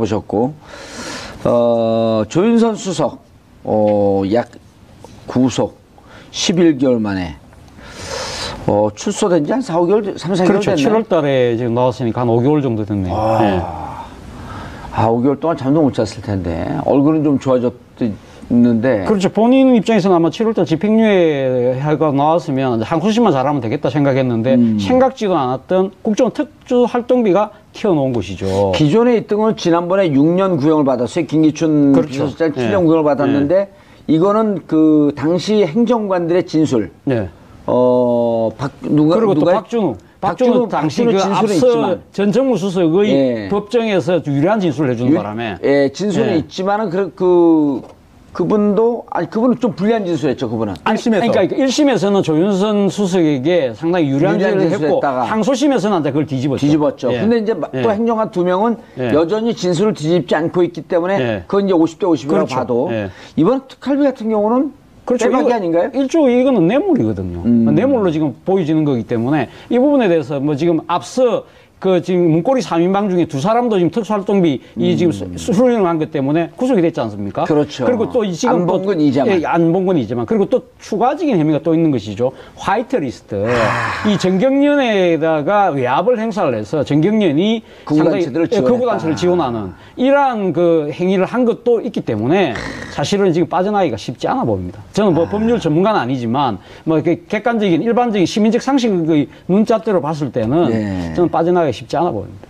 보셨고, 조윤선 수석, 약 구속 11개월 만에, 출소된 지 한 4, 5개월, 3, 4개월 그렇죠. 됐네. 7월 달에 지금 나왔으니까 한 5개월 정도 됐네요. 네. 5개월 동안 잠도 못 잤을 텐데, 얼굴은 좀 좋아졌는데. 그렇죠. 본인 입장에서는 아마 7월달 집행유예가 나왔으면 항소심만 잘하면 되겠다 생각했는데 생각지도 않았던 국정원 특수활동비가 튀어나온 것이죠. 기존에 있던 건 지난번에 6년 구형을 받았어요. 김기춘 그렇죠. 비서실장 7년 네. 구형을 받았는데 이거는 그 당시 행정관들의 진술. 네. 누가 또 박준우 당시 그 앞서 있지만. 전 정무수석의 예. 법정에서 유리한 진술을 해주는 바람에. 예, 진술은 예. 있지만은 그분도 그분은 좀 불리한 진술했죠. 그분은. 1심에서. 그러니까 1심에서는 조윤선 수석에게 상당히 유리한 진술을 했고 진술했다가 항소심에서는 그걸 뒤집었죠. 예. 근데 이제 또 행정관 2명은 여전히 진술을 뒤집지 않고 있기 때문에 그건 이제 50대 50이라고 그렇죠. 봐도 이번 특활비 같은 경우는 그렇죠. 빼박이 아닌가요? 일종의 이거는 뇌물이거든요. 뇌물로 지금 보여지는 거기 때문에 이 부분에 대해서 뭐 지금 앞서 그 지금 문고리 3인방 중에 2사람도 지금 특수활동비 이 지금 수령을 한 것 때문에 구속이 됐지 않습니까? 그렇죠. 그리고 또 지금 안 본 건 이자만. 예, 안 본 건 이자만. 그리고 또 추가적인 혐의가 또 있는 것이죠. 화이트 리스트. 이 정경련에다가 외압을 행사를 해서 정경련이 극우단체들을 극우단체를 지원하는 이러한 그 행위를 한 것도 있기 때문에 사실은 지금 빠져나가기가 쉽지 않아 보입니다. 저는 뭐 법률 전문가는 아니지만 뭐 이렇게 객관적인 일반적인 시민적 상식의 눈잣대로 봤을 때는 저는 빠져나가기 쉽지 않아 보입니다.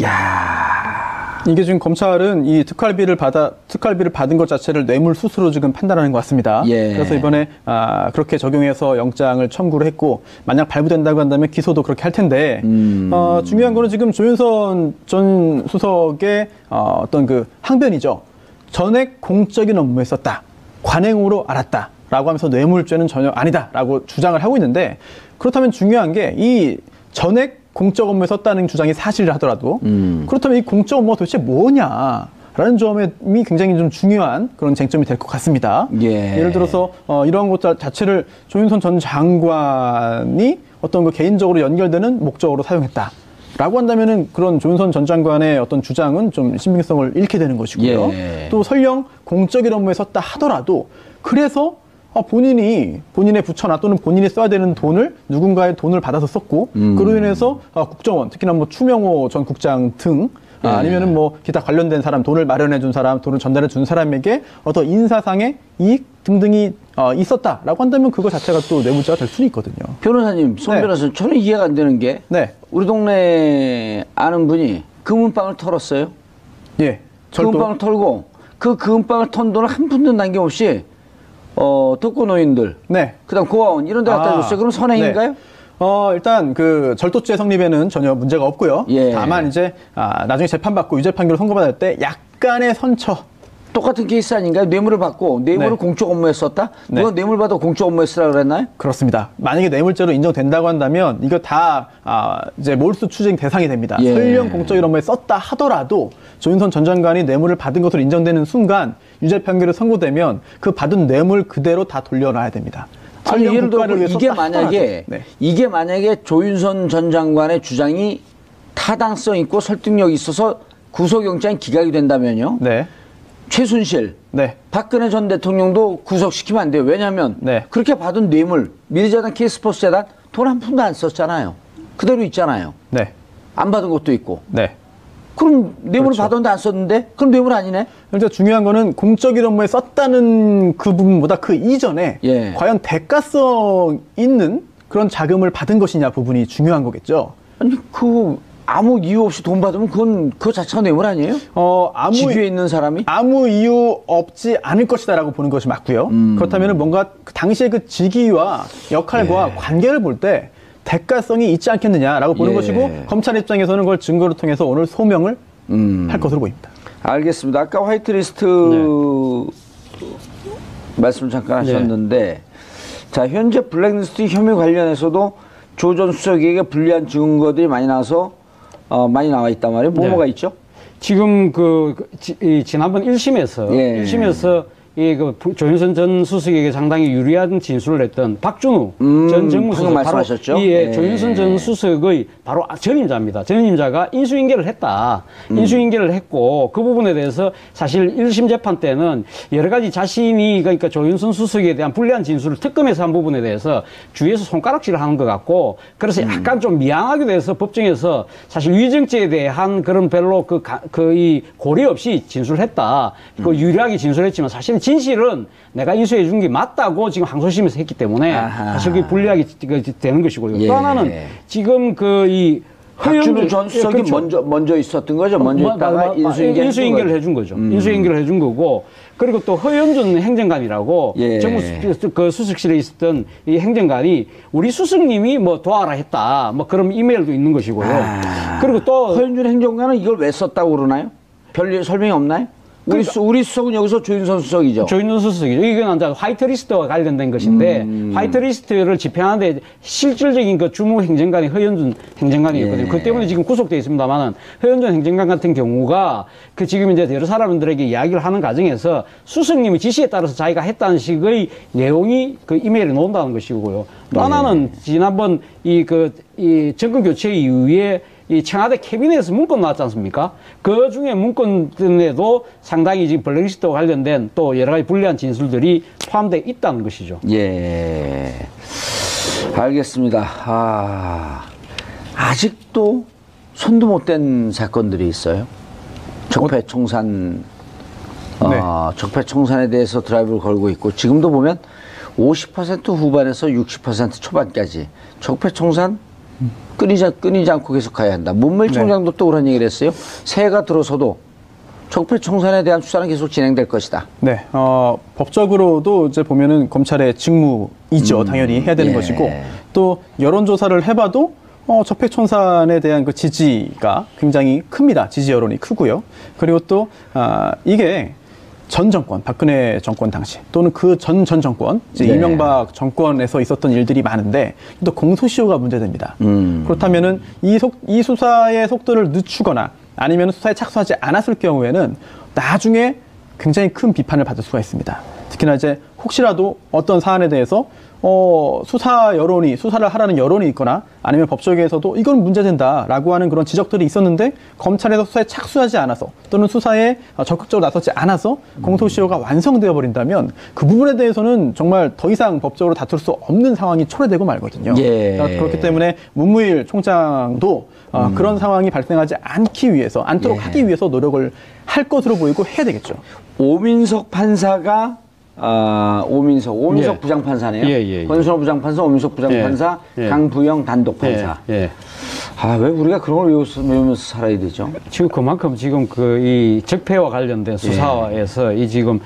야, 이게 지금 검찰은 이 특활비를 받은 것 자체를 뇌물수수로 지금 판단하는 것 같습니다. 예. 그래서 이번에 그렇게 적용해서 영장을 청구를 했고 만약 발부된다고 한다면 기소도 그렇게 할 텐데 중요한 거는 지금 조윤선 전 수석의 어떤 그 항변이죠. 전액 공적인 업무에 썼다. 관행으로 알았다. 라고 하면서 뇌물죄는 전혀 아니다라고 주장을 하고 있는데 그렇다면 중요한 게 이 전액 공적 업무에 썼다는 주장이 사실이라 하더라도 그렇다면 이 공적 업무가 도대체 뭐냐라는 점이 굉장히 좀 중요한 그런 쟁점이 될 것 같습니다. 예를 들어서 이러한 것 자체를 조윤선 전 장관이 어떤 그 개인적으로 연결되는 목적으로 사용했다. 라고 한다면은 그런 조윤선 전 장관의 어떤 주장은 좀 신빙성을 잃게 되는 것이고요. 또 설령 공적인 업무에 썼다 하더라도 그래서 본인의 부처나 또는 본인이 써야 되는 돈을 누군가의 돈을 받아서 썼고 그로 인해서 국정원 특히나 뭐 추명호 전 국장 등 아니면은 뭐 기타 관련된 사람 돈을 마련해 준 사람 돈을 전달해 준 사람에게 어떤 인사상의 이익 등등이 있었다라고 한다면 그거 자체가 또 뇌물죄가 될 수는 있거든요. 변호사님, 송 변호사님, 저는 이해가 안 되는 게 우리 동네 아는 분이 금은방을 털었어요. 예. 금은방을 털고 그 금은방을 턴 돈을 한 푼도 남김없이 독거노인들, 그다음 고아원 이런 데 갖다 줬어요. 그럼 선행인가요? 일단 그 절도죄 성립에는 전혀 문제가 없고요. 다만 이제 나중에 재판받고 유죄 판결을 선고받을 때 약간의 선처. 똑같은 케이스 아닌가요? 뇌물을 받고 뇌물을 공적 업무에 썼다? 누가 뇌물 받아 공적 업무에 쓰라고 그랬나요? 그렇습니다. 만약에 뇌물죄로 인정된다고 한다면 이거 다 이제 몰수 추징 대상이 됩니다. 설령 공적인 업무에 썼다 하더라도 조윤선 전 장관이 뇌물을 받은 것으로 인정되는 순간 유죄 판결이 선고되면 그 받은 뇌물 그대로 다 돌려놔야 됩니다. 아니, 예를 들어 이게 만약에 조윤선 전 장관의 주장이 타당성 있고 설득력 있어서 구속영장이 기각이 된다면요. 최순실, 박근혜 전 대통령도 구속시키면 안 돼요. 왜냐하면 그렇게 받은 뇌물, 미래재단, K스포츠 재단 돈 한 푼도 안 썼잖아요. 그대로 있잖아요. 안 받은 것도 있고. 그럼 뇌물을 받았는데 안 썼는데? 그럼 뇌물 아니네? 그러니까 중요한 거는 공적인 업무에 썼다는 그 부분보다 그 이전에 과연 대가성 있는 그런 자금을 받은 것이냐 부분이 중요한 거겠죠. 아니 아무 이유 없이 돈 받으면 그거 자체가 뇌물 아니에요? 직위에 있는 사람이? 아무 이유 없지 않을 것이다라고 보는 것이 맞고요. 그렇다면 뭔가 그 당시의 그 직위와 역할과 관계를 볼 때 대가성이 있지 않겠느냐라고 보는 것이고 검찰 입장에서는 그걸 증거를 통해서 오늘 소명을 할 것으로 보입니다. 알겠습니다. 아까 화이트리스트 말씀 잠깐 하셨는데 자 현재 블랙리스트 혐의 관련해서도 조 전 수석에게 불리한 증거들이 많이 나와서 많이 나와 있단 말이에요. 뭐가 있죠? 지금 지난번 1심에서 조윤선 전 수석에게 상당히 유리한 진술을 했던 박준우 전 정무수석 말씀하셨죠? 바로 이 조윤선 전 수석의 바로 전임자입니다. 전임자가 인수인계를 했다. 인수인계를 했고 그 부분에 대해서 사실 1심 재판 때는 여러 가지 자신이 그러니까 조윤선 수석에 대한 불리한 진술을 특검에서 한 부분에 대해서 주위에서 손가락질을 하는 것 같고 그래서 약간 좀 미안하게 돼서 법정에서 사실 위증죄에 대한 그런 별로 이 고려 없이 진술을 했다. 그 유리하게 진술했지만 사실은 진실은 내가 인수해 준 게 맞다고 지금 항소심에서 했기 때문에 사실 그게 불리하게 되는 것이고요. 또 하나는 지금 박준우 전 수석이 그렇죠. 먼저 있었던 거죠. 먼저 있다가 인수인계를 해준 거죠. 인수인계를 해준 거고 그리고 또 허연준 행정관이라고 정부 그 수석실에 있었던 이 행정관이 우리 수석님이 뭐 도와라 했다. 뭐 그런 이메일도 있는 것이고요. 그리고 또 허연준 행정관은 이걸 왜 썼다고 그러나요? 별 설명이 없나요? 우리 수석은 여기서 조윤선 수석이죠. 조윤선 수석이죠. 이건 이제 화이트리스트와 관련된 것인데 화이트리스트를 집행하는데 실질적인 그 주무 행정관이 허연준 행정관이었거든요. 그 때문에 지금 구속되어 있습니다만은 허연준 행정관 같은 경우가 그 지금 이제 여러 사람들에게 이야기를 하는 과정에서 수석님의 지시에 따라서 자기가 했다는 식의 내용이 그 이메일에 나온다는 것이고요. 또 하나는 지난번 이 정권 교체 이후에 이 청와대 캐비넷에서 문건 나왔지 않습니까? 그 중에 문건에도 상당히 지금 블랙리스트와 관련된 또 여러 가지 불리한 진술들이 포함되어 있다는 것이죠. 예. 알겠습니다. 아직도 손도 못 댄 사건들이 있어요. 적폐청산, 적폐청산에 대해서 드라이브를 걸고 있고, 지금도 보면 50% 후반에서 60% 초반까지 적폐청산 끊이지 않고 계속 가야 한다. 문무일 총장도 또 그런 얘기를 했어요. 새해가 들어서도 적폐청산에 대한 수사는 계속 진행될 것이다. 네, 법적으로도 이제 보면은 검찰의 직무이죠. 당연히 해야 되는 것이고, 또 여론조사를 해봐도 적폐청산에 대한 그 지지가 굉장히 큽니다. 지지 여론이 크고요. 그리고 또 이게 전 정권, 박근혜 정권 당시 또는 그 전 정권, 이제 이명박 정권에서 있었던 일들이 많은데 또 공소시효가 문제됩니다. 그렇다면은 이 수사의 속도를 늦추거나 아니면 수사에 착수하지 않았을 경우에는 나중에 굉장히 큰 비판을 받을 수가 있습니다. 특히나 이제 혹시라도 어떤 사안에 대해서 수사를 하라는 여론이 있거나 아니면 법조계에서도 이건 문제된다라고 하는 그런 지적들이 있었는데 검찰에서 수사에 착수하지 않아서 또는 수사에 적극적으로 나서지 않아서 공소시효가 완성되어 버린다면 그 부분에 대해서는 정말 더 이상 법적으로 다툴 수 없는 상황이 초래되고 말거든요. 그렇기 때문에 문무일 총장도 그런 상황이 발생하지 않도록 하기 위해서 노력을 할 것으로 보이고 해야 되겠죠. 오민석 판사가 오민석 부장판사네요. 권순호 부장판사, 오민석 부장판사, 강부영 단독판사. 왜 우리가 그런 걸 외우면서 살아야 되죠? 지금 그만큼 지금 이 적폐와 관련된 수사에서 지금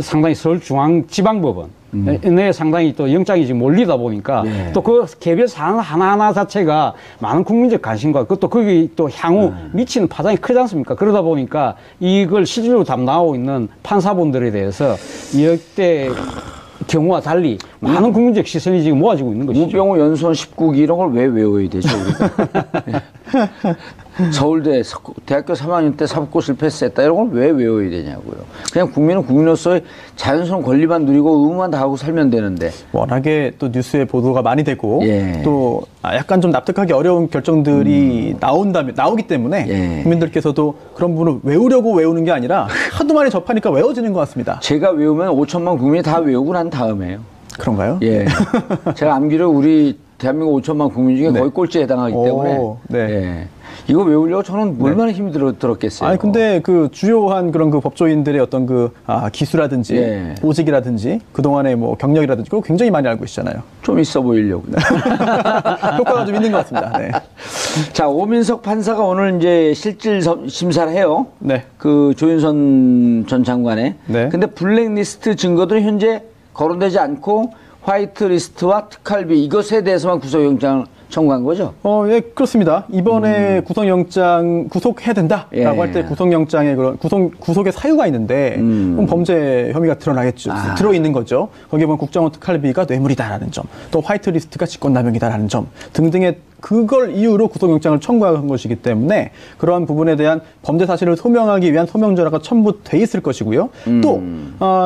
상당히 서울중앙지방법원 내 상당히 또 영장이 지금 몰리다 보니까 또 그 개별 사안 하나하나 자체가 많은 국민적 관심과 또 거기 또 향후 미치는 파장이 크지 않습니까? 그러다 보니까 이걸 실질적으로 담당하고 있는 판사분들에 대해서 역대 경우와 달리 많은 국민적 시선이 지금 모아지고 있는 것이죠. 우병우 연수원 19기 이런 걸 왜 외워야 되죠? 우리가? 서울대 대학교 3학년 때 사법고 실패했다 이런 걸 왜 외워야 되냐고요. 그냥 국민은 국민으로서의 자연스러운 권리만 누리고 의무만 다하고 살면 되는데. 워낙에 또 뉴스에 보도가 많이 되고 또 약간 좀 납득하기 어려운 결정들이 나오기 때문에 국민들께서도 그런 부분을 외우려고 외우는 게 아니라 하도 많이 접하니까 외워지는 것 같습니다. 제가 외우면 5천만 국민이 다 외우고 난 다음에요. 그런가요? 제가 암기를 우리 대한민국 5천만 국민 중에 거의 꼴찌에 해당하기 때문에 이거 외우려고 저는 얼마나 힘이 들었겠어요. 아니 근데 그 주요한 그런 그 법조인들의 어떤 기수라든지 보직이라든지 그동안의 뭐 경력이라든지 그거 굉장히 많이 알고 계시잖아요. 좀 있어 보이려고. 효과가 좀 있는 것 같습니다. 자, 오민석 판사가 오늘 이제 실질 심사를 해요. 그 조윤선 전 장관의. 근데 블랙리스트 증거들은 현재 거론되지 않고 화이트리스트와 특활비 이것에 대해서만 구속영장을 청구한 거죠? 그렇습니다. 이번에 구속해야 된다라고 할 때 구속영장에 그런 구속의 사유가 있는데 그럼 범죄 혐의가 드러나겠죠. 들어있는 거죠. 거기에 보면 국정원 특활비가 뇌물이다라는 점, 또 화이트리스트가 직권남용이다라는 점 등등의 그걸 이유로 구속영장을 청구한 것이기 때문에 그러한 부분에 대한 범죄 사실을 소명하기 위한 소명전화가 첨부돼 있을 것이고요. 또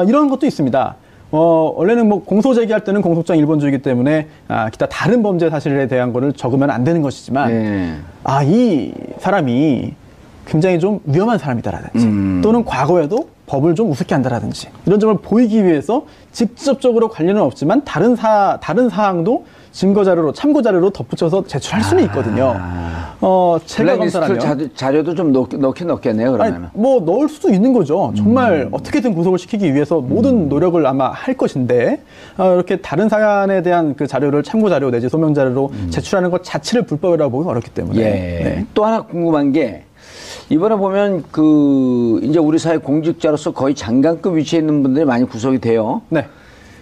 이런 것도 있습니다. 원래는 뭐 공소 제기할 때는 공소장 일본주의이기 때문에 기타 다른 범죄 사실에 대한 거를 적으면 안 되는 것이지만 이 사람이 굉장히 좀 위험한 사람이다라든지 또는 과거에도 법을 좀 우습게 한다라든지 이런 점을 보이기 위해서 직접적으로 관련은 없지만 다른 사항도 증거 자료로 참고 자료로 덧붙여서 제출할 수는 있거든요. 제가 검사라면 자료도 좀 넣긴 넣겠네요. 그러면 뭐 넣을 수도 있는 거죠. 정말 어떻게든 구속을 시키기 위해서 모든 노력을 아마 할 것인데 이렇게 다른 사안에 대한 그 자료를 참고 자료 내지 소명 자료로 제출하는 것 자체를 불법이라고 보기 어렵기 때문에 네. 또 하나 궁금한 게 이번에 보면 이제 우리 사회 공직자로서 거의 장관급 위치에 있는 분들이 많이 구속이 돼요. 네.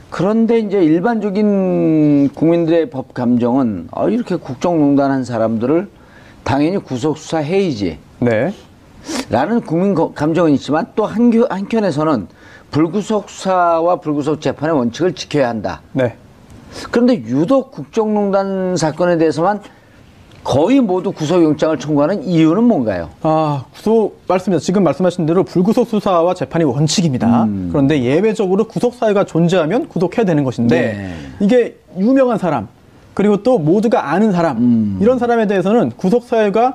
그런데 이제 일반적인 국민들의 법 감정은 이렇게 국정농단 한 사람들을 당연히 구속수사해야지. 네. 라는 국민 감정은 있지만 또 한켠에서는 불구속 수사와 불구속 재판의 원칙을 지켜야 한다. 네. 그런데 유독 국정농단 사건에 대해서만 거의 모두 구속영장을 청구하는 이유는 뭔가요? 맞습니다. 지금 말씀하신 대로 불구속 수사와 재판이 원칙입니다. 그런데 예외적으로 구속 사유가 존재하면 구속해야 되는 것인데 이게 유명한 사람 그리고 또 모두가 아는 사람 이런 사람에 대해서는 구속 사유가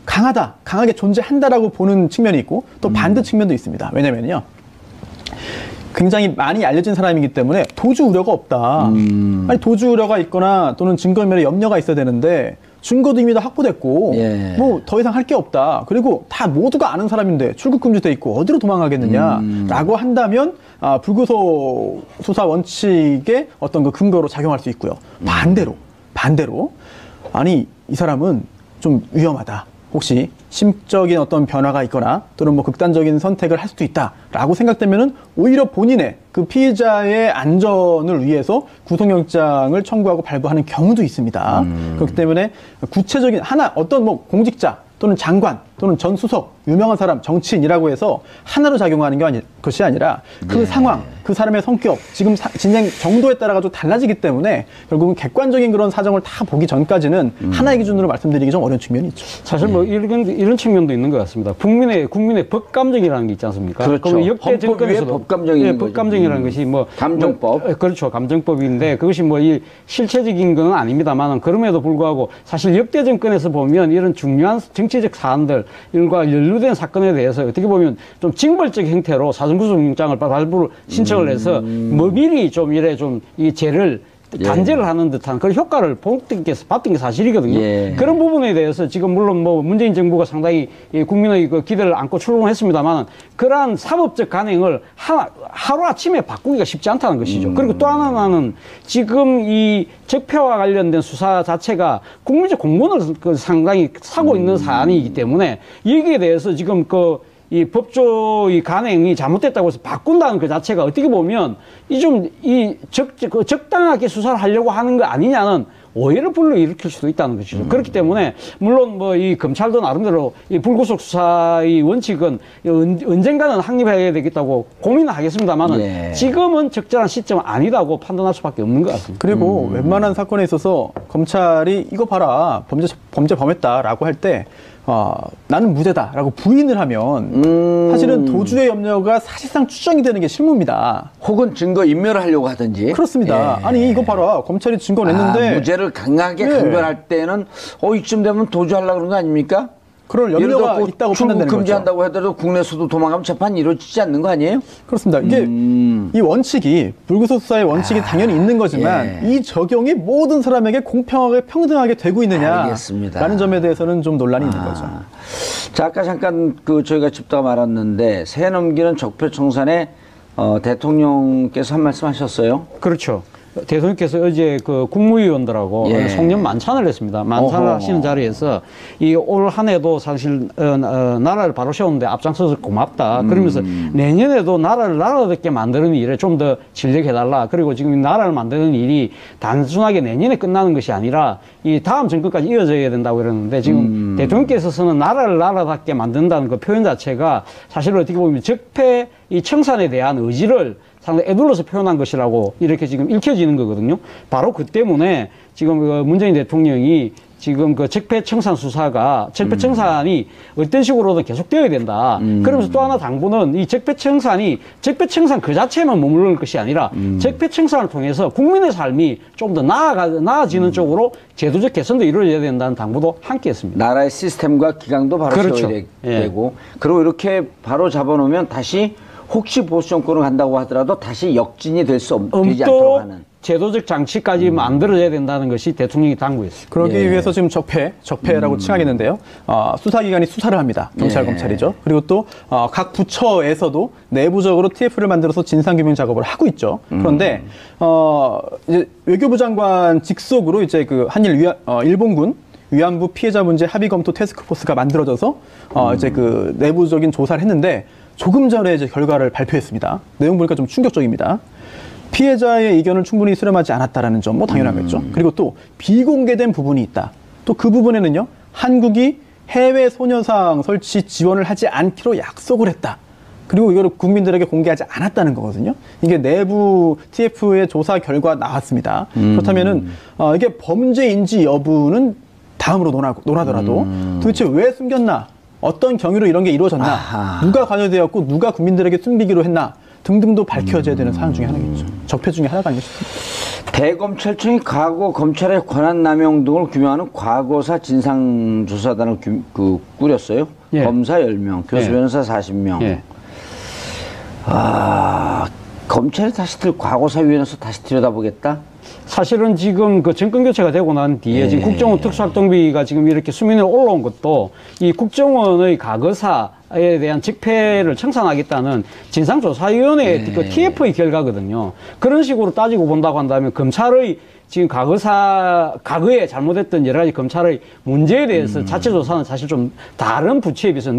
강하게 존재한다라고 보는 측면이 있고 또 반대 측면도 있습니다. 왜냐면요. 굉장히 많이 알려진 사람이기 때문에 도주 우려가 없다. 아니 도주 우려가 있거나 또는 증거인멸에 염려가 있어야 되는데 증거도 이미 다 확보됐고 뭐 더 이상 할 게 없다. 그리고 다 모두가 아는 사람인데 출국 금지돼 있고 어디로 도망가겠느냐라고 한다면 불구속 수사 원칙의 어떤 그 근거로 작용할 수 있고요. 반대로 아니 이 사람은 좀 위험하다. 혹시 심적인 어떤 변화가 있거나 또는 뭐 극단적인 선택을 할 수도 있다라고 생각되면은 오히려 본인의 그 피해자의 안전을 위해서 구속영장을 청구하고 발부하는 경우도 있습니다. 그렇기 때문에 구체적인 어떤 뭐 공직자 또는 장관 또는 전 수석 유명한 사람 정치인이라고 해서 하나로 작용하는 것이 아니라 그 상황 그 사람의 성격 지금 진행 정도에 따라 가지고 달라지기 때문에 결국은 객관적인 그런 사정을 다 보기 전까지는 하나의 기준으로 말씀드리기 좀 어려운 측면이 있죠. 사실 뭐 이런 측면도 있는 것 같습니다. 국민의 법 감정이라는 게 있지 않습니까? 그렇죠. 역대 정권에서도 법 감정인 법 감정이라는 것이 뭐 감정법. 그렇죠. 감정법인데 그것이 뭐 이 실체적인 건 아닙니다만 그럼에도 불구하고 사실 역대 정권에서 보면 이런 중요한 정치적 사안들 일과 연루된 사건에 대해서 어떻게 보면 좀 징벌적 형태로 사전구속영장을 발부를 신청을 해서 뭐 미리 좀 이래 좀 이 죄를 단죄를 하는 듯한 그런 효과를 봤던 게 사실이거든요. 그런 부분에 대해서 지금 물론 뭐 문재인 정부가 상당히 국민의 그 기대를 안고 출범했습니다만 그러한 사법적 간행을 하루아침에 바꾸기가 쉽지 않다는 것이죠. 그리고 또 하나는 지금 이 적폐와 관련된 수사 자체가 국민적 공분을 상당히 사고 있는 사안이기 때문에 여기에 대해서 지금 이 법조의 간행이 잘못됐다고 해서 바꾼다는 그 자체가 어떻게 보면 적당하게 수사를 하려고 하는 거 아니냐는 오해를 불러일으킬 수도 있다는 것이죠. 그렇기 때문에 물론 뭐 이 검찰도 나름대로 이 불구속 수사의 원칙은 언젠가는 확립해야 되겠다고 고민은 하겠습니다만은 지금은 적절한 시점은 아니다고 판단할 수밖에 없는 것 같습니다. 그리고 웬만한 사건에 있어서 검찰이 이거 봐라 범죄 범했다라고 할 때 나는 무죄다라고 부인을 하면 사실은 도주의 염려가 사실상 추정이 되는 게 실무입니다. 혹은 증거 인멸을 하려고 하든지. 그렇습니다. 아니 이거 봐라 검찰이 증거 냈는데 무죄를 강하게 강변할 때는 이쯤 되면 도주하려고 그런 거 아닙니까? 그럴 염려가 있다고 판단되는 거죠. 금지한다고 하더라도 국내에서도 도망가면 재판이 이루어지지 않는 거 아니에요? 그렇습니다. 이게 이 원칙이 불구속 수사의 원칙이 당연히 있는 거지만 이 적용이 모든 사람에게 공평하게 평등하게 되고 있느냐라는 점에 대해서는 좀 논란이 있는 거죠. 자, 아까 잠깐 저희가 짚다가 말았는데 새해 넘기는 적폐청산에 대통령께서 한 말씀 하셨어요? 그렇죠. 대통령께서 어제 그 국무위원들하고 송년 만찬을 했습니다. 만찬을 하시는 자리에서 이 올 한 해도 사실 나라를 바로 세우는데 앞장서서 고맙다. 그러면서 내년에도 나라를 나라답게 만드는 일에 좀 더 진력해달라. 그리고 지금 나라를 만드는 일이 단순하게 내년에 끝나는 것이 아니라 이 다음 정권까지 이어져야 된다고 그러는데 지금 대통령께서는 나라를 나라답게 만든다는 그 표현 자체가 사실 어떻게 보면 적폐 이 청산에 대한 의지를 상당히 애둘러서 표현한 것이라고 이렇게 지금 읽혀지는 거거든요. 바로 그 때문에 지금 문재인 대통령이 지금 그 적폐청산 수사가 적폐청산이 어떤 식으로든 계속되어야 된다. 그러면서 또 하나 당부는 이 적폐청산 그 자체만 머무를 것이 아니라 적폐청산을 통해서 국민의 삶이 좀 더 나아지는 쪽으로 제도적 개선도 이루어져야 된다는 당부도 함께 했습니다. 나라의 시스템과 기강도 바로 그렇죠. 세워야 되고 그리고 이렇게 바로 잡아놓으면 다시 혹시 보수 정권을 간다고 하더라도 다시 역진이 되지 않도록 하는 제도적 장치까지 만들어야 된다는 것이 대통령이 당부했습니다. 그러기 위해서 지금 적폐라고 칭하겠는데요. 수사기관이 수사를 합니다. 경찰, 검찰이죠. 그리고 또 각 부처에서도 내부적으로 TF를 만들어서 진상규명 작업을 하고 있죠. 그런데 이제 외교부 장관 직속으로 이제 그 한일 일본군 위안부 피해자 문제 합의 검토 태스크포스가 만들어져서 이제 그 내부적인 조사를 했는데 조금 전에 이제 결과를 발표했습니다. 내용 보니까 좀 충격적입니다. 피해자의 의견을 충분히 수렴하지 않았다라는 점, 뭐 당연하겠죠. 그리고 또 비공개된 부분이 있다. 또 그 부분에는요, 한국이 해외 소녀상 설치 지원을 하지 않기로 약속을 했다. 그리고 이거를 국민들에게 공개하지 않았다는 거거든요. 이게 내부 TF의 조사 결과 나왔습니다. 그렇다면은 이게 범죄인지 여부는 다음으로 논하더라도 도대체 왜 숨겼나? 어떤 경위로 이런 게 이루어졌나? 아하. 누가 관여되었고 누가 국민들에게 숨기기로 했나? 등등도 밝혀져야 되는 사안 중에 하나겠죠. 적폐 중에 하나가 아닌가 싶습니다. 대검찰청이 과거 검찰의 권한남용 등을 규명하는 과거사 진상조사단을 꾸렸어요. 예. 검사 10명, 교수 변호사 40명. 예. 검찰이 과거사위원회에서 다시 들여다보겠다? 사실은 지금 그 정권 교체가 되고 난 뒤에 지금 국정원 특수활동비가 지금 이렇게 수면에 올라온 것도 이 국정원의 과거사에 대한 적폐를 청산하겠다는 진상조사위원회의 그 TF의 결과거든요. 그런 식으로 따지고 본다고 한다면 검찰의 지금 과거에 잘못했던 여러 가지 검찰의 문제에 대해서 자체 조사는 사실 좀 다른 부처에 비해서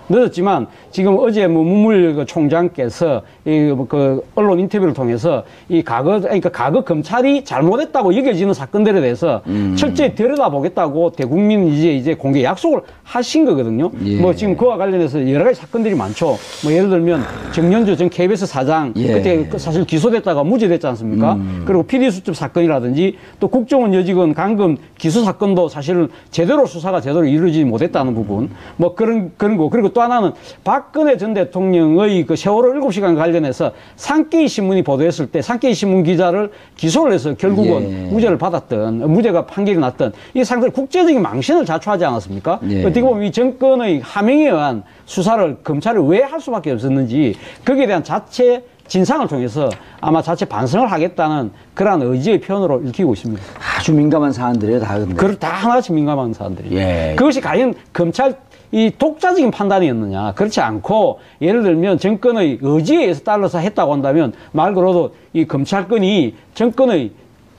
늦었지만 지금 어제 문물 총장께서 그 언론 인터뷰를 통해서 그러니까 과거 검찰이 잘못했다고 여겨지는 사건들에 대해서 철저히 들여다보겠다고 대국민 이제 공개 약속을 하신 거거든요. 예. 뭐 지금 그와 관련해서 여러 가지 사건들이 많죠. 뭐 예를 들면 정년주 전 KBS 사장 그때 사실 기소됐다가 무죄됐지 않습니까? 그리고 PD수첩 사건이라든지 또 국정원 여직원 감금 기소 사건도 사실은 수사가 제대로 이루어지지 못했다는 부분 뭐 그런 거 그리고 또 하나는 박근혜 전 대통령의 그 세월호 7시간 관련해서 산케이 신문이 보도했을 때 산케이 신문 기자를 기소를 해서 결국은 무죄를 받았던 무죄가 판결이 났던 이 상당히 국제적인 망신을 자초하지 않았습니까? 어떻게 보면 이 정권의 하명에 의한 수사를 검찰이 왜 할 수밖에 없었는지 거기에 대한 자체 진상을 통해서 아마 자체 반성을 하겠다는 그러한 의지의 표현으로 읽히고 있습니다. 아주 민감한 사안들이에요, 다 근데. 다 하나씩 민감한 사안들이에요. 예. 그것이 과연 검찰 이 독자적인 판단이었느냐. 그렇지 않고 예를 들면 정권의 의지에 의해서 따라서 했다고 한다면 말 그대로 이 검찰권이 정권의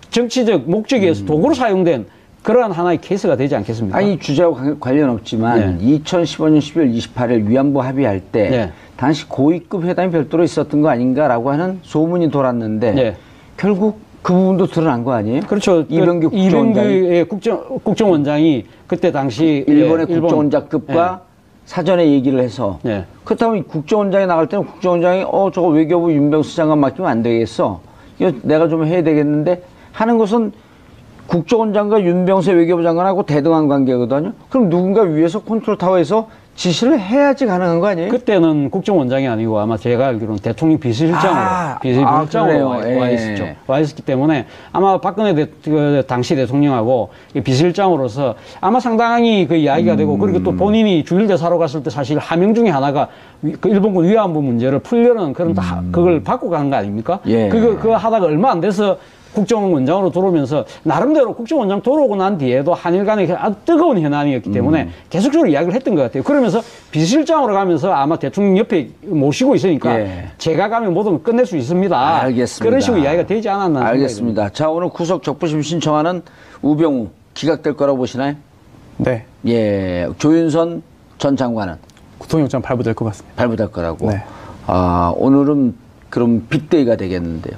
정치적 목적에 의해서 도구로 사용된 그러한 하나의 케이스가 되지 않겠습니까? 아니 주제와 관련 없지만 2015년 12월 28일 위안부 합의할 때 당시 고위급 회담이 별도로 있었던 거 아닌가라고 하는 소문이 돌았는데 결국 그 부분도 드러난 거 아니에요? 그렇죠. 이병규 국정원장이 그때 당시 일본의 국정원장급과 사전에 얘기를 해서 그렇다면 국정원장이 나갈 때는 국정원장이 저거 외교부 윤병수 장관 맡기면 안 되겠어. 이거 내가 좀 해야 되겠는데 하는 것은 국정원장과 윤병수 외교부 장관하고 대등한 관계거든요. 그럼 누군가 위에서 컨트롤 타워에서 지시를 해야지 가능한 거 아니에요? 그때는 국정원장이 아니고 아마 제가 알기로는 대통령 비서실장으로 와 있었기 때문에 아마 박근혜 당시 대통령하고 비서실장으로서 아마 상당히 그 이야기가 되고 그리고 또 본인이 주일대사로 갔을 때 사실 하명 중에 하나가 그 일본군 위안부 문제를 풀려는 그런 그걸 받고 가는 거 아닙니까? 그거 하다가 얼마 안 돼서 국정원장으로 들어오면서 나름대로 국정원장 들어오고 난 뒤에도 한일 간의 아주 뜨거운 현안이었기 때문에 계속적으로 이야기를 했던 것 같아요. 그러면서 비서실장으로 가면서 아마 대통령 옆에 모시고 있으니까 제가 가면 모든 걸 끝낼 수 있습니다. 알겠습니다. 그런 식으로 이야기가 되지 않았나. 알겠습니다. 자, 오늘 구속 적부심 신청하는 우병우 기각될 거라고 보시나요? 네. 예, 조윤선 전 장관은 구속영장 발부될 것 같습니다. 발부될 거라고. 네. 오늘은 그럼 빅데이가 되겠는데요.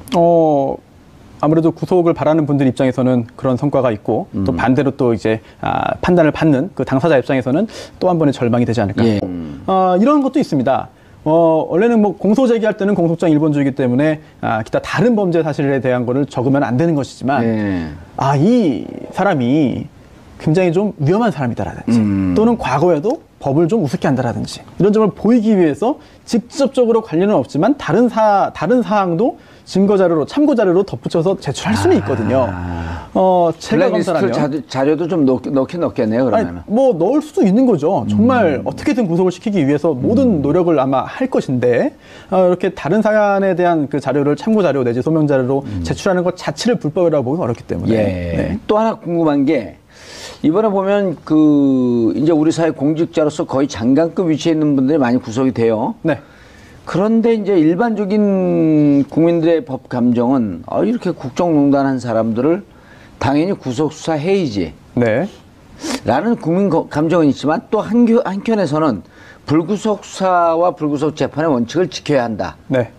아무래도 구속을 바라는 분들 입장에서는 그런 성과가 있고 또 반대로 또 이제 판단을 받는 그 당사자 입장에서는 또 한 번의 절망이 되지 않을까. 이런 것도 있습니다. 원래는 뭐 공소 제기할 때는 공소장 일본주의이기 때문에 기타 다른 범죄 사실에 대한 거를 적으면 안 되는 것이지만 이 사람이 굉장히 좀 위험한 사람이다라든지 또는 과거에도 법을 좀 우습게 한다라든지 이런 점을 보이기 위해서 직접적으로 관련은 없지만 다른 사항도 증거 자료로 참고 자료로 덧붙여서 제출할 수는 있거든요. 제가 검사라면 자료도 좀 넣긴 넣겠네요. 그러면 뭐 넣을 수도 있는 거죠. 정말 어떻게든 구속을 시키기 위해서 모든 노력을 아마 할 것인데 이렇게 다른 사안에 대한 그 자료를 참고 자료 내지 소명 자료로 제출하는 것 자체를 불법이라고 보기 어렵기 때문에. 네. 또 하나 궁금한 게 이번에 보면 이제 우리 사회 공직자로서 거의 장관급 위치에 있는 분들이 많이 구속이 돼요. 네. 그런데 이제 일반적인 국민들의 법 감정은 이렇게 국정농단한 사람들을 당연히 구속 수사해야지. 네. 라는 국민 감정은 있지만 또 한켠에서는 불구속 수사와 불구속 재판의 원칙을 지켜야 한다. 네.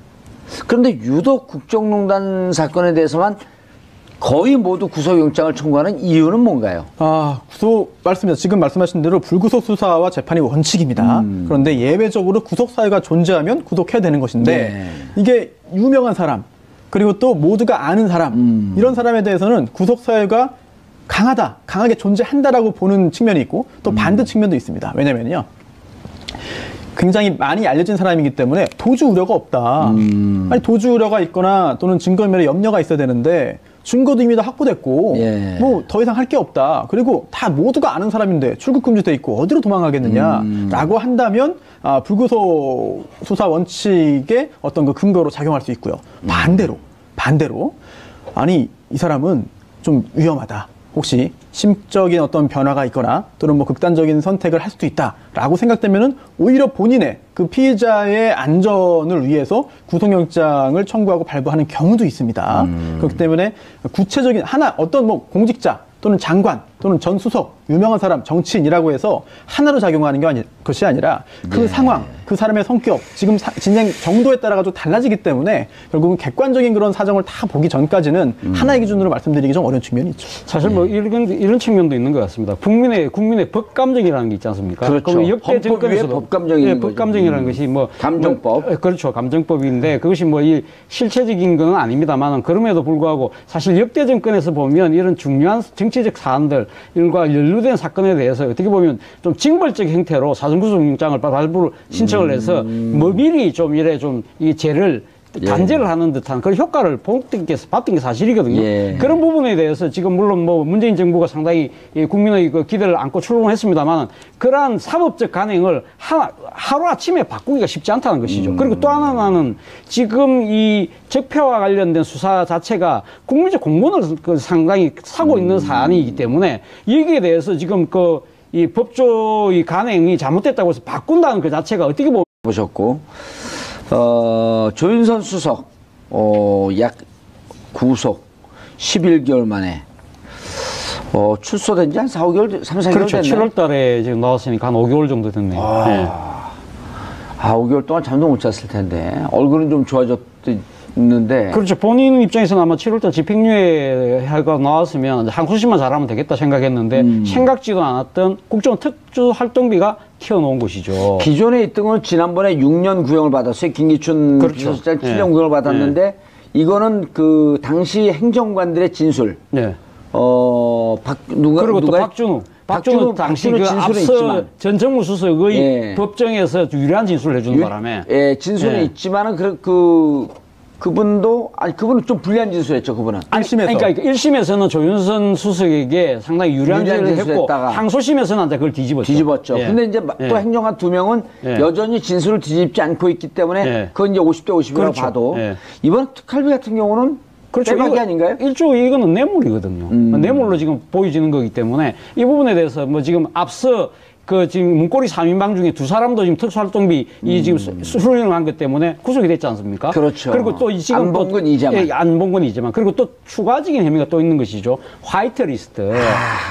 그런데 유독 국정농단 사건에 대해서만 거의 모두 구속영장을 청구하는 이유는 뭔가요? 맞습니다. 지금 말씀하신 대로 불구속 수사와 재판이 원칙입니다. 그런데 예외적으로 구속 사유가 존재하면 구속해야 되는 것인데 이게 유명한 사람 그리고 또 모두가 아는 사람 이런 사람에 대해서는 구속 사유가 강하게 존재한다라고 보는 측면이 있고 또 반대 측면도 있습니다. 왜냐면요. 굉장히 많이 알려진 사람이기 때문에 도주 우려가 없다. 아니 도주 우려가 있거나 또는 증거인멸에 염려가 있어야 되는데 증거도 이미 다 확보됐고 뭐 더 이상 할 게 없다. 그리고 다 모두가 아는 사람인데 출국 금지돼 있고 어디로 도망가겠느냐라고 한다면 불구속 수사 원칙의 어떤 그 근거로 작용할 수 있고요. 반대로 아니 이 사람은 좀 위험하다. 혹시 심적인 어떤 변화가 있거나 또는 뭐 극단적인 선택을 할 수도 있다라고 생각되면은 오히려 본인의 그 피해자의 안전을 위해서 구속영장을 청구하고 발부하는 경우도 있습니다. 그렇기 때문에 구체적인 어떤 뭐 공직자 또는 장관 또는 전 수석 유명한 사람 정치인이라고 해서 하나로 작용하는 것이 아니라 그 상황 그 사람의 성격 지금 진행 정도에 따라 가지고 달라지기 때문에 결국은 객관적인 그런 사정을 다 보기 전까지는 하나의 기준으로 말씀드리기 좀 어려운 측면이 있죠. 사실 뭐 이런 측면도 있는 것 같습니다. 국민의 법감정이라는 게 있지 않습니까? 그렇죠. 역대 정권에서도 법감정이 법감정이라는 것이 뭐 감정법 그렇죠. 감정법인데 그것이 뭐 이 실체적인 건 아닙니다만은 그럼에도 불구하고 사실 역대 정권에서 보면 이런 중요한 정치적 사안들 일과 연루된 사건에 대해서 어떻게 보면 좀 징벌적 형태로 사전구속영장을 발부를 신청을 해서 뭐 미리 좀 이 죄를 단죄를 하는 듯한 그런 효과를 봤던 게 사실이거든요. 그런 부분에 대해서 지금 물론 뭐 문재인 정부가 상당히 국민의 그 기대를 안고 출범을 했습니다만 그러한 사법적 간행을 하루아침에 바꾸기가 쉽지 않다는 것이죠. 그리고 또 하나는 지금 이 적폐와 관련된 수사 자체가 국민적 공분을 상당히 사고 있는 사안이기 때문에 여기에 대해서 지금 이 법조의 간행이 잘못됐다고 해서 바꾼다는 그 자체가 어떻게 보셨고 조윤선 수석 약 구속 11개월 만에 출소된 지 한 4-5개월, 3-4개월 그렇죠. 됐네. 7월 달에 지금 나왔으니까 한 5개월 정도 됐네요. 5개월 동안 잠도 못 잤을 텐데 얼굴은 좀 좋아졌는데. 그렇죠. 본인 입장에서는 아마 7월 달 집행유예가 나왔으면 항소심만 잘하면 되겠다 생각했는데 생각지도 않았던 국정특수활동비가 튀어나온 것이죠. 기존에 있던 건 지난번에 6년 구형을 받았어요. 김기춘 비서실장 7년 구형을 받았는데 이거는 그 당시 행정관들의 진술. 그리고 또 박준우 당시 그 앞서 전 정무수석의 법정에서 유리한 진술을 해주는 바람에. 진술은 있지만은 그분은 좀 불리한 진술했죠, 그분은. 1심에서. 그러니까 1심에서는 조윤선 수석에게 상당히 유리한 진술을 했고, 항소심에서는 이제 그걸 뒤집었죠. 근데 이제 또 행정관 2명은 여전히 진술을 뒤집지 않고 있기 때문에 그건 이제 50대 50이라고 그렇죠. 봐도 이번 특활비 같은 경우는 그렇죠. 빼박이 아닌가요? 일종의 이거는 뇌물이거든요. 뇌물로 지금 보여지는 거기 때문에 이 부분에 대해서 뭐 지금 앞서 지금 문고리 3인방 중에 2사람도 지금 특수활동비 지금 수령을 한 것 때문에 구속이 됐지 않습니까? 그렇죠. 그리고 또 지금 안 본 건 이제만. 안 본 건 이제만. 그리고 또 추가적인 혐의가 또 있는 것이죠. 화이트리스트.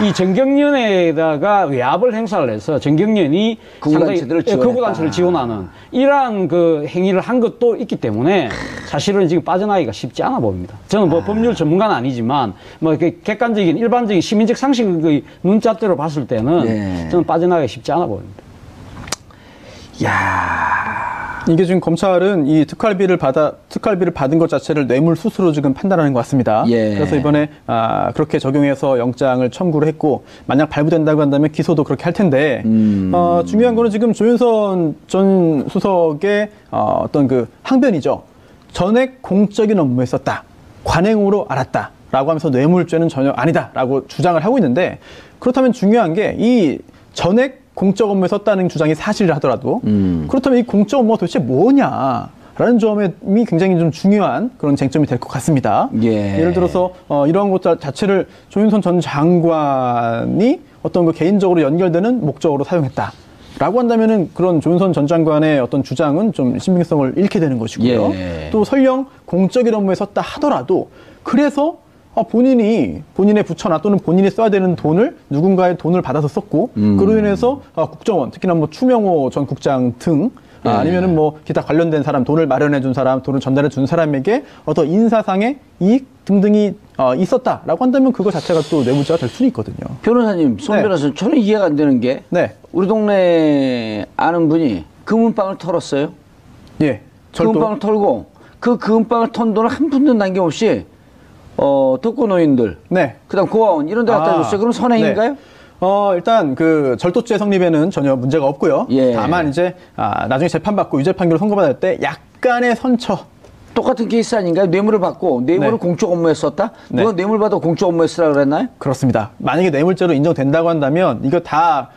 이 정경련에다가 외압을 행사를 해서 정경련이 극우단체를 지원하는 이러한 그 행위를 한 것도 있기 때문에 사실은 지금 빠져나가기가 쉽지 않아 보입니다. 저는 뭐 법률 전문가는 아니지만 뭐 객관적인 일반적인 시민적 상식의 눈잣대로 봤을 때는 저는 빠져나가기 쉽지 않아 보입니다. 이게 지금 검찰은 이 특활비를 받은 것 자체를 뇌물수수로 지금 판단하는 것 같습니다. 예. 그래서 이번에 그렇게 적용해서 영장을 청구를 했고 만약 발부된다고 한다면 기소도 그렇게 할 텐데 중요한 거는 지금 조윤선 전 수석의 어떤 그 항변이죠. 전액 공적인 업무에 썼다. 관행으로 알았다. 라고 하면서 뇌물죄는 전혀 아니다라고 주장을 하고 있는데 그렇다면 중요한 게 이 전액 공적 업무에 썼다는 주장이 사실이라 하더라도 그렇다면 이 공적 업무가 도대체 뭐냐라는 점이 굉장히 좀 중요한 그런 쟁점이 될 것 같습니다. 예. 예를 들어서 이러한 것 자체를 조윤선 전 장관이 어떤 그 개인적으로 연결되는 목적으로 사용했다. 라고 한다면은 그런 조윤선 전 장관의 어떤 주장은 좀 신빙성을 잃게 되는 것이고요. 예. 또 설령 공적인 업무에 썼다 하더라도 그래서 본인의 부처나 또는 본인이 써야 되는 돈을 누군가의 돈을 받아서 썼고 그로 인해서 국정원 특히나 뭐 추명호 전 국장 등 아니면은 뭐 기타 관련된 사람 돈을 마련해 준 사람 돈을 전달해 준 사람에게 어떤 인사상의 이익 등등이 있었다라고 한다면 그거 자체가 또 뇌물죄가 될 수는 있거든요. 변호사님, 손 변호사님, 저는 이해가 안 되는 게 우리 동네 아는 분이 금은방을 털었어요. 예. 금은방을 털고 그 금은방을 턴 돈을 한 푼도 남김없이 독거노인들, 그다음 고아원 이런 데 갖다 줬어요. 그럼 선행인가요? 일단 그 절도죄 성립에는 전혀 문제가 없고요. 예. 다만 이제 나중에 재판받고 유죄 판결을 선고받을 때 약간의 선처. 똑같은 케이스 아닌가요? 뇌물을 받고 뇌물을 공적 업무에 썼다? 누가 뇌물 받아 공적 업무에 쓰라고 그랬나요? 그렇습니다. 만약에 뇌물죄로 인정된다고 한다면 이거 다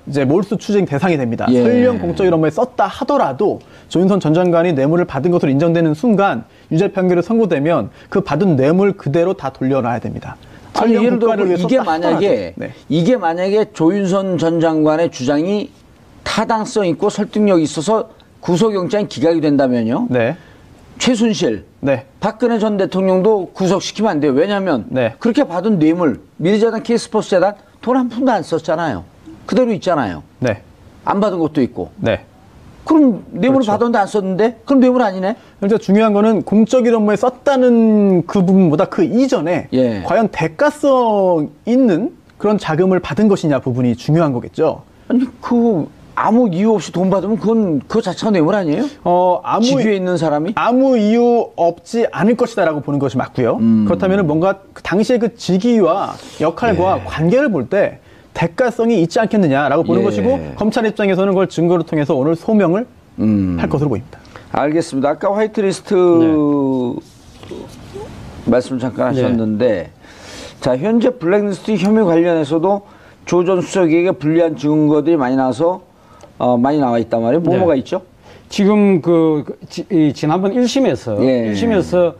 이제 몰수 추징 대상이 됩니다. 예. 설령 공적인 업무에 썼다 하더라도 조윤선 전 장관이 뇌물을 받은 것으로 인정되는 순간 유죄 판결이 선고되면 그 받은 뇌물 그대로 다 돌려놔야 됩니다. 아니, 예를 들어 이게 만약에 조윤선 전 장관의 주장이 타당성 있고 설득력이 있어서 구속영장이 기각이 된다면요. 최순실, 박근혜 전 대통령도 구속시키면 안 돼요. 왜냐하면 그렇게 받은 뇌물, 미래재단, K스포츠 재단 돈 한 푼도 안 썼잖아요. 그대로 있잖아요. 안 받은 것도 있고. 그럼 뇌물을 받았는데 안 썼는데? 그럼 뇌물 아니네? 그러니까 중요한 거는 공적인 업무에 썼다는 그 부분보다 그 이전에 과연 대가성 있는 그런 자금을 받은 것이냐 부분이 중요한 거겠죠. 아니, 아무 이유 없이 돈 받으면 그거 자체가 뇌물 아니에요? 직위에 있는 사람이? 아무 이유 없지 않을 것이다라고 보는 것이 맞고요. 그렇다면 뭔가 그 당시의 그 직위와 역할과 관계를 볼 때 대가성이 있지 않겠느냐라고 보는 것이고 검찰 입장에서는 그걸 증거를 통해서 오늘 소명을 할 것으로 보입니다. 알겠습니다. 아까 화이트리스트 말씀 잠깐 하셨는데 자, 현재 블랙리스트 혐의 관련해서도 조 전 수석에게 불리한 증거들이 많이 나와서 많이 나와 있단 말이에요. 뭐가 있죠? 지금 지난번 1심에서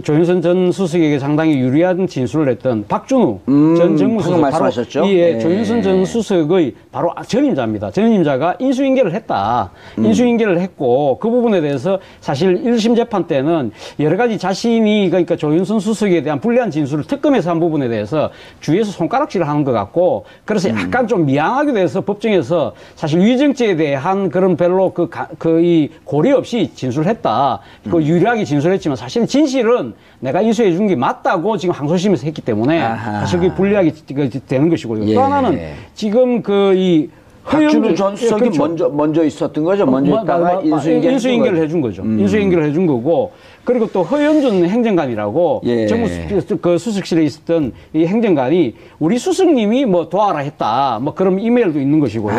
조윤선 전 수석에게 상당히 유리한 진술을 했던 박준우 전 정무수석 말씀하셨죠? 조윤선 전 수석의 바로 전임자입니다. 전임자가 인수인계를 했다. 인수인계를 했고 그 부분에 대해서 사실 1심 재판 때는 여러 가지 자신이 그러니까 조윤선 수석에 대한 불리한 진술을 특검에서 한 부분에 대해서 주위에서 손가락질을 하는 것 같고 그래서 약간 좀 미안하게 돼서 법정에서 사실 위증죄에 대한 그런 별로 이 고려 없이 진술을 했다. 유리하게 진술했지만 사실 진실은 내가 인수해 준 게 맞다고 지금 항소심에서 했기 때문에 사실 그게 불리하게 되는 것이고요. 또 하나는 지금 박준우 전 수석이 먼저 있었던 거죠. 먼저 있다가 인수인계를 해준 거죠. 인수인계를 해준 거고 그리고 또 허연준 행정관이라고 정무 수석실에 있었던 이 행정관이 우리 수석님이 뭐 도와라 했다. 뭐 그런 이메일도 있는 것이고요.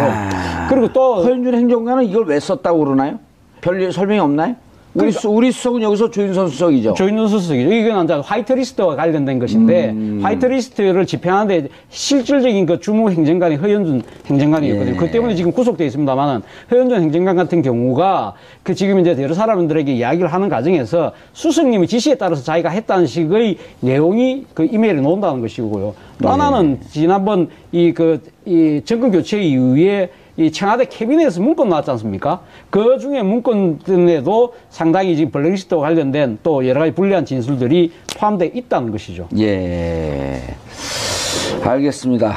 그리고 또 허연준 행정관은 이걸 왜 썼다고 그러나요? 별 설명이 없나요? 우리 수석은 여기서 조윤선 수석이죠. 조윤선 수석이죠. 이건 이제 화이트리스트와 관련된 것인데 화이트리스트를 집행하는데 실질적인 그 주무 행정관이 허연준 행정관이었거든요. 그 때문에 지금 구속되어 있습니다만은 허연준 행정관 같은 경우가 지금 이제 여러 사람들에게 이야기를 하는 과정에서 수석님의 지시에 따라서 자기가 했다는 식의 내용이 그 이메일에 나온다는 것이고요. 또 하나는 지난번 이 정권 교체 이후에 이 청와대 캐비넷에서 문건 나왔지 않습니까? 그 중에 문건에도 상당히 지금 블랙리스트와 관련된 또 여러 가지 불리한 진술들이 포함되어 있다는 것이죠. 예. 알겠습니다.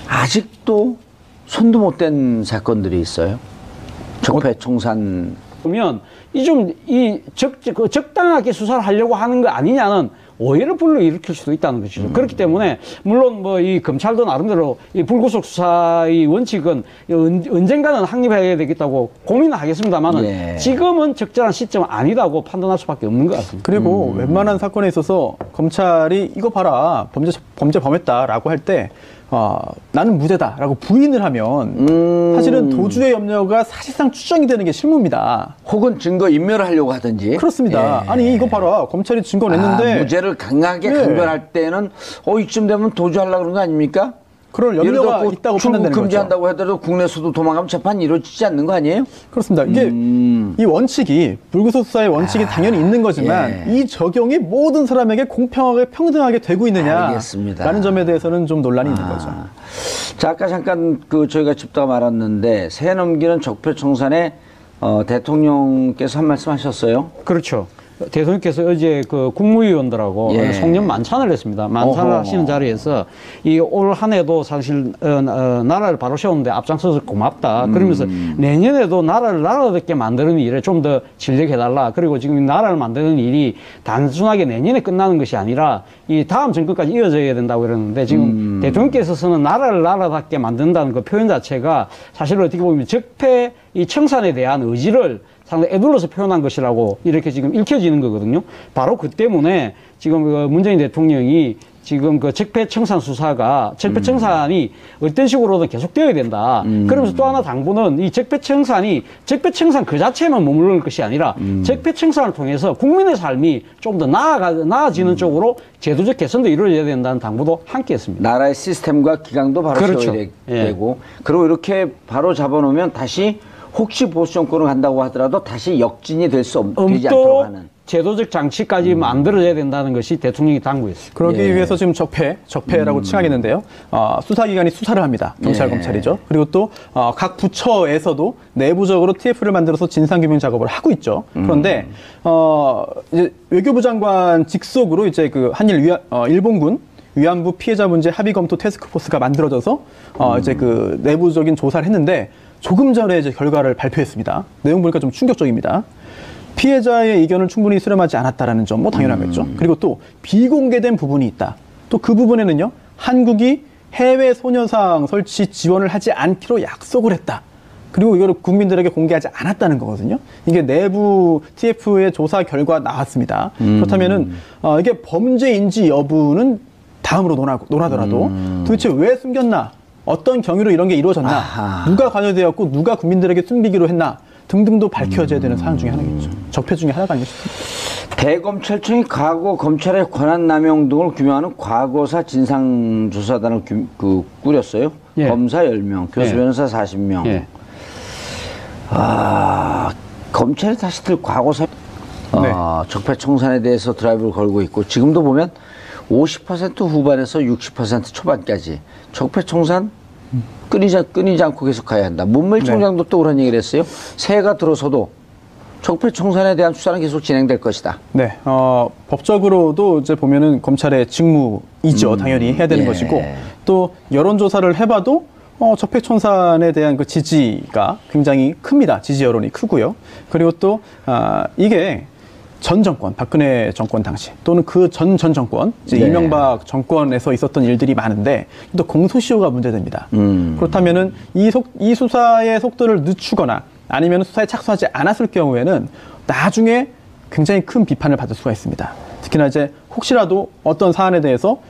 아직도 손도 못 댄 사건들이 있어요. 적폐청산. 그러면 적당하게 수사를 하려고 하는 거 아니냐는 오해를 불러일으킬 수도 있다는 것이죠. 그렇기 때문에 물론 뭐 이 검찰도 나름대로 이 불구속 수사의 원칙은 언젠가는 확립해야 되겠다고 고민은 하겠습니다만은 예. 지금은 적절한 시점은 아니라고 판단할 수밖에 없는 것 같습니다. 그리고 웬만한 사건에 있어서 검찰이 이거 봐라 범죄 범했다라고 할 때 나는 무죄다라고 부인을 하면 사실은 도주의 염려가 사실상 추정이 되는 게 실무입니다. 혹은 증거 인멸을 하려고 하든지. 그렇습니다. 예. 아니 이거 봐라 검찰이 증거 냈는데 무죄를 강하게 예. 강변할 때는 이쯤 되면 도주하려고 그런 거 아닙니까? 그럴 염려가 있다고 판단되는 거죠. 금지한다고 하더라도 국내에서도 도망가면 재판이 이루어지지 않는 거 아니에요? 그렇습니다. 이게 이 원칙이 불구속 수사의 원칙이 당연히 있는 거지만 예. 이 적용이 모든 사람에게 공평하게 평등하게 되고 있느냐 알겠습니다. 라는 점에 대해서는 좀 논란이 있는 거죠. 자, 아까 잠깐 저희가 짚다가 말았는데 새해 넘기는 적폐청산에 대통령께서 한 말씀 하셨어요. 그렇죠. 대통령께서 어제 그 국무위원들하고 예. 송년 만찬을 했습니다. 만찬을 하시는 자리에서 이 올 한 해도 사실 나라를 바로 세우는데 앞장서서 고맙다. 그러면서 내년에도 나라를 나라답게 만드는 일에 좀 더 진력해달라. 그리고 지금 나라를 만드는 일이 단순하게 내년에 끝나는 것이 아니라 이 다음 정권까지 이어져야 된다고 그러는데 지금 대통령께서는 나라를 나라답게 만든다는 그 표현 자체가 사실 어떻게 보면 적폐 이 청산에 대한 의지를 상당히 애둘러서 표현한 것이라고 이렇게 지금 읽혀지는 거거든요. 바로 그 때문에 지금 문재인 대통령이 지금 그 적폐청산 수사가 적폐청산이 어떤 식으로든 계속되어야 된다. 그러면서 또 하나 당부는 이 적폐청산이 적폐청산 그 자체만 머무를 것이 아니라 적폐청산을 통해서 국민의 삶이 좀 더 나아지는 쪽으로 제도적 개선도 이루어져야 된다는 당부도 함께 했습니다. 나라의 시스템과 기강도 바로 그렇죠. 세워야 예. 되고 그리고 이렇게 바로 잡아놓으면 다시 혹시 보수 정권을 간다고 하더라도 다시 역진이 되지 않도록 하는 제도적 장치까지 만들어야 된다는 것이 대통령이 당부했습니다. 그러기 예. 위해서 지금 적폐라고 칭하겠는데요. 수사기관이 수사를 합니다. 경찰, 예. 검찰이죠. 그리고 또 각 부처에서도 내부적으로 TF를 만들어서 진상규명 작업을 하고 있죠. 그런데 이제 외교부 장관 직속으로 이제 그 한일 일본군 위안부 피해자 문제 합의 검토 태스크포스가 만들어져서 이제 그 내부적인 조사를 했는데 조금 전에 이제 결과를 발표했습니다. 내용 보니까 좀 충격적입니다. 피해자의 의견을 충분히 수렴하지 않았다라는 점, 뭐 당연하겠죠. 그리고 또 비공개된 부분이 있다. 또 그 부분에는요, 한국이 해외 소녀상 설치 지원을 하지 않기로 약속을 했다. 그리고 이거를 국민들에게 공개하지 않았다는 거거든요. 이게 내부 TF의 조사 결과 나왔습니다. 그렇다면은 이게 범죄인지 여부는 다음으로 논하더라도 도대체 왜 숨겼나? 어떤 경위로 이런 게 이루어졌나? 아하. 누가 관여되었고 누가 국민들에게 숨기기로 했나? 등등도 밝혀져야 되는 사항 중에 하나겠죠. 적폐 중에 하나가 아닌가 싶습니다. 대검찰청이 과거 검찰의 권한남용 등을 규명하는 과거사 진상조사단을 꾸렸어요. 예. 검사 10명, 교수 예. 변호사 40명. 예. 검찰이 다시들 과거사 적폐청산에 대해서 드라이브를 걸고 있고 지금도 보면 50% 후반에서 60% 초반까지 적폐청산 끊이지 않고 계속 가야 한다. 문무일 총장도 또 그런 얘기를 했어요. 새해가 들어서도 적폐청산에 대한 수사는 계속 진행될 것이다. 네, 법적으로도 이제 보면은 검찰의 직무이죠. 당연히 해야 되는 것이고 또 여론조사를 해봐도 적폐청산에 대한 그 지지가 굉장히 큽니다. 지지 여론이 크고요. 그리고 또 이게 전 정권, 박근혜 정권 당시 또는 그 전 정권, 이제 이명박 정권에서 있었던 일들이 많은데 또 공소시효가 문제됩니다. 그렇다면은 이 수사의 속도를 늦추거나 아니면 수사에 착수하지 않았을 경우에는 나중에 굉장히 큰 비판을 받을 수가 있습니다. 특히나 이제 혹시라도 어떤 사안에 대해서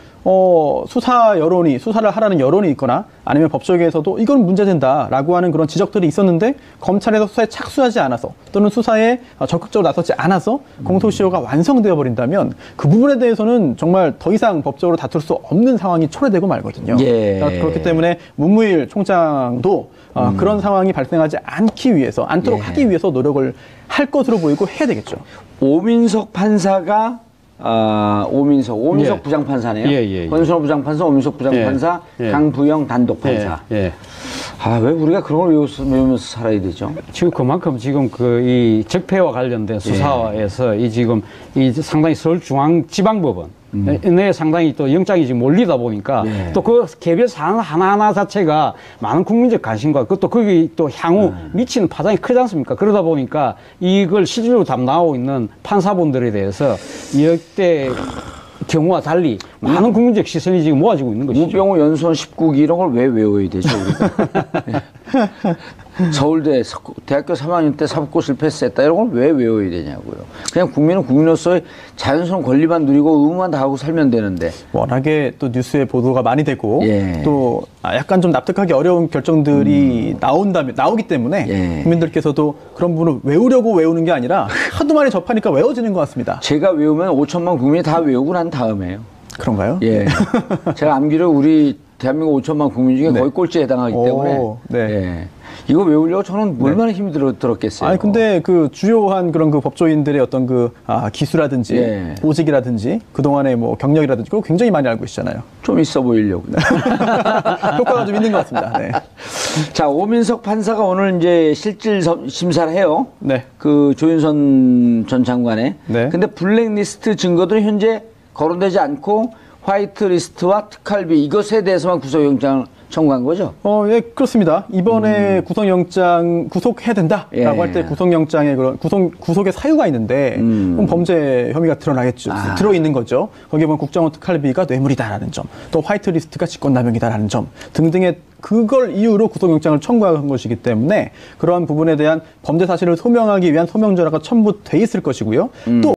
수사를 하라는 여론이 있거나 아니면 법조계에서도 이건 문제된다라고 하는 그런 지적들이 있었는데 검찰에서 수사에 착수하지 않아서 또는 수사에 적극적으로 나서지 않아서 공소시효가 완성되어 버린다면 그 부분에 대해서는 정말 더 이상 법적으로 다툴 수 없는 상황이 초래되고 말거든요. 그렇기 때문에 문무일 총장도 그런 상황이 발생하지 않도록 하기 위해서 노력을 할 것으로 보이고 해야 되겠죠. 오민석 판사가 오민석 부장판사네요. 권순호 부장판사, 오민석 부장판사, 강부영 단독판사. 왜 우리가 그런 걸 외우면서 살아야 되죠? 지금 그만큼 지금 이 적폐와 관련된 수사에서 이 상당히 서울중앙지방법원 내 상당히 또 영장이 지금 몰리다 보니까 또 그 개별 사안 하나하나 자체가 많은 국민적 관심과 그것도 거기 또 향후 미치는 파장이 크지 않습니까? 그러다 보니까 이걸 실질적으로 담당하고 있는 판사분들에 대해서 역대 경우와 달리 많은 국민적 시선이 지금 모아지고 있는 것이죠. 우병우 연수원 19기 이런 걸 왜 외워야 되죠, 우리가? 서울대 대학교 3학년 때 사법고시를 패스했다 이런 걸 왜 외워야 되냐고요. 그냥 국민은 국민으로서의 자연스러운 권리만 누리고 의무만 다하고 살면 되는데. 워낙에 또 뉴스에 보도가 많이 되고 예. 또 약간 좀 납득하기 어려운 결정들이 나오기 때문에 예. 국민들께서도 그런 부분을 외우려고 외우는 게 아니라 하도 많이 접하니까 외워지는 것 같습니다. 제가 외우면 5천만 국민이 다 외우고 난 다음에요. 그런가요? 예. 제가 암기를 우리 대한민국 5천만 국민 중에 거의 꼴찌에 해당하기 때문에. 네. 예. 이거 외우려고 저는 얼마나 힘이 들었겠어요. 아니, 근데 그 주요한 그런 그 법조인들의 어떤 그 기수라든지 예. 보직이라든지 그동안의 뭐 경력이라든지 그거 굉장히 많이 알고 계시잖아요. 좀 있어 보이려고. 효과가 좀 있는 것 같습니다. 네. 자, 오민석 판사가 오늘 이제 실질 심사를 해요. 네. 그 조윤선 전 장관의. 네. 근데 블랙리스트 증거들은 현재 거론되지 않고 화이트리스트와 특활비 이것에 대해서만 구속영장을 청구한 거죠? 예, 그렇습니다. 이번에 구속영장, 구속해야 된다라고 예. 할 때 구속영장에 그런 구속의 사유가 있는데, 그럼 범죄 혐의가 드러나겠죠. 들어있는 거죠. 거기에 보면 국정원 특활비가 뇌물이다라는 점, 또 화이트리스트가 직권남용이다라는 점 등등의 그걸 이유로 구속영장을 청구한 것이기 때문에 그러한 부분에 대한 범죄 사실을 소명하기 위한 소명전화가 첨부돼 있을 것이고요. 또